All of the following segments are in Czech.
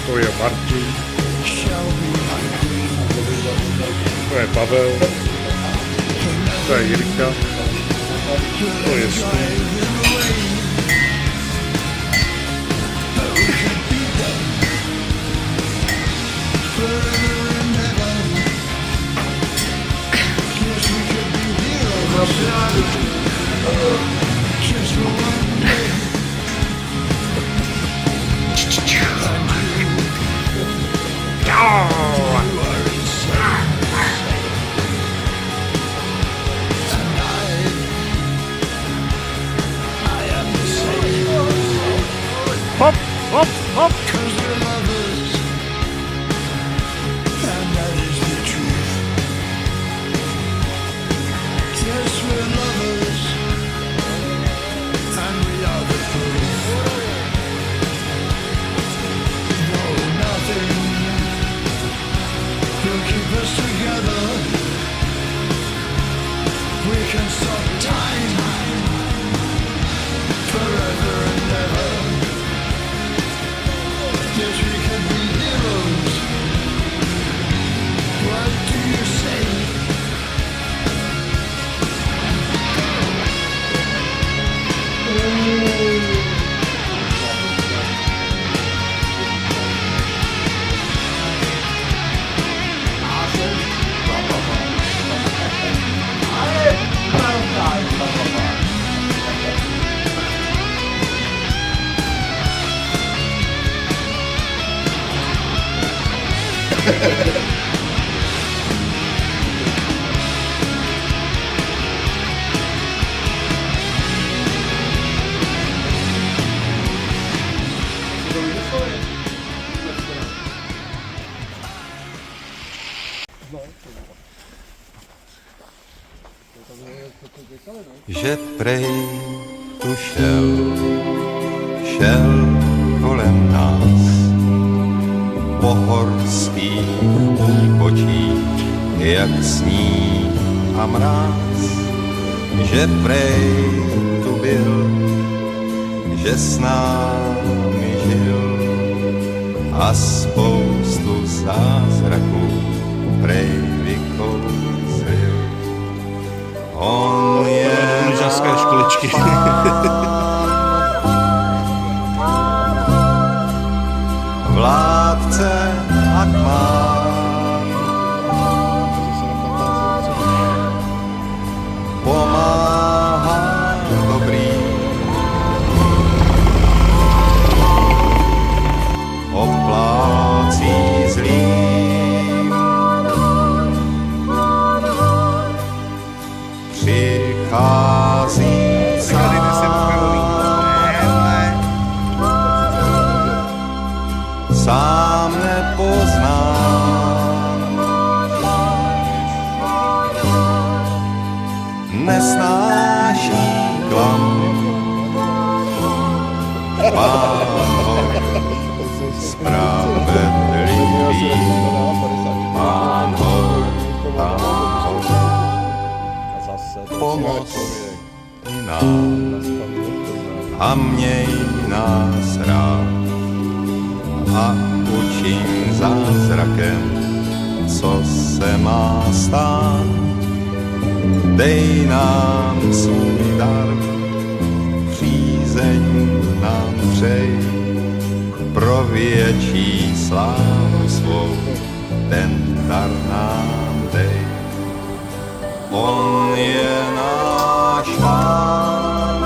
To je Martin. To je Pavel. To je Jirka. To je Stůl. Hop, hop, hop. Že prej tu šel kolem nás po horských úbočích, jak sníh a mráz. Že prej tu byl, že s námi žil a spoustu zázraků prej vykouzlil. On je lyžařské školičky. Vládce a tmán, pomáhá dobrý, oplácí zlým, přichází sám nepoznám, nesnáší klam. Pán Hoď spravedlivý, Pán Hoď, pomoz i nám a měj nás rád. A učím zázrakem, co se má stát. Dej nám svůj dar, přízeň nám přej, pro větší slávu svou, ten dar nám dej. On je náš Pán,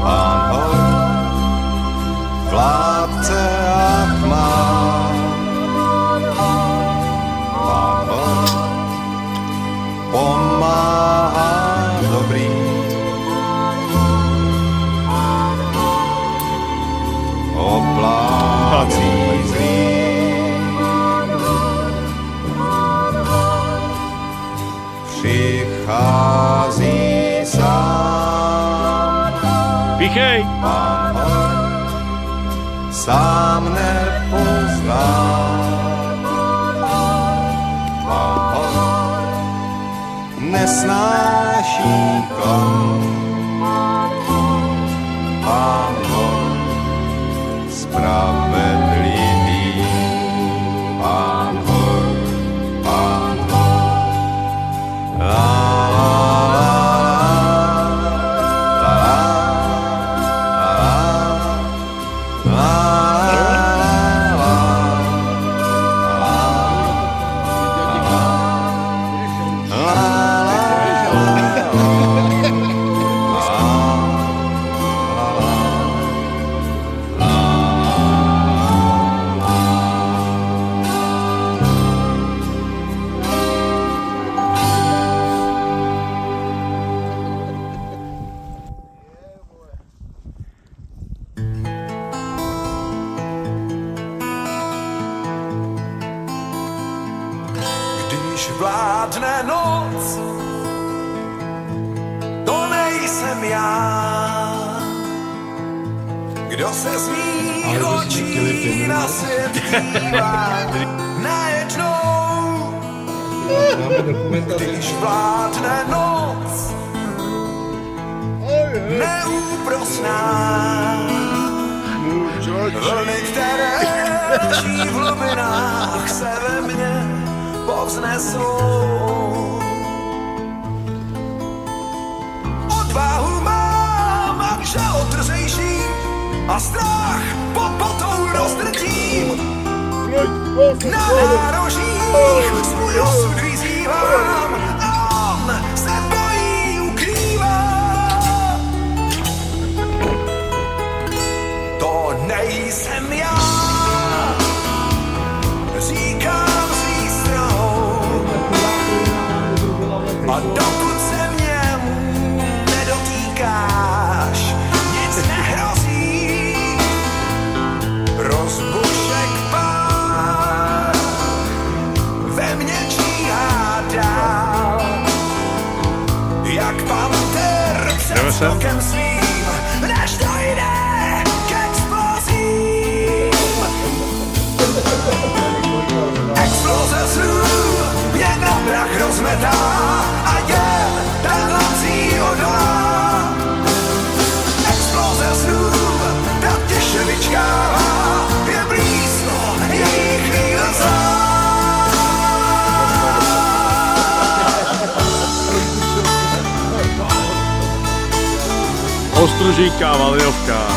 Pán Hoď, vládce a tmán, Pán Hoď, pomáhá dobrý, oplácí zlý, přichází sám. Píchej! Pán Hoď sám nepozná. Pán Hoď nesnáší klam. Pán Hoď spravedlivý. když vládne noc, to nejsem já, kdo se z mých očí na svět dívá najednou, když vládne noc, neúprosná, vlny, které leží v hlubinách, se ve mně povznesou. Odvahu mám, a žal drzejší, a strach pod potou rozdrtím. Na nárožích svůj osud vyzývám, a on se bojí ukrývá. To nejsem já, říkám s výstrahou, a dokud se mě nedotýkáš, nic nehrozí. Rozbušek pár ve mně číhá dál, jak panter před skokem svým, než dojde k explozím. Exploze snů mě na prach rozmetá a jen ten lací odolá. Exploze snů ta těše vyčkává, je blízko její chvíle zlá. Ostružínka, Valinovka.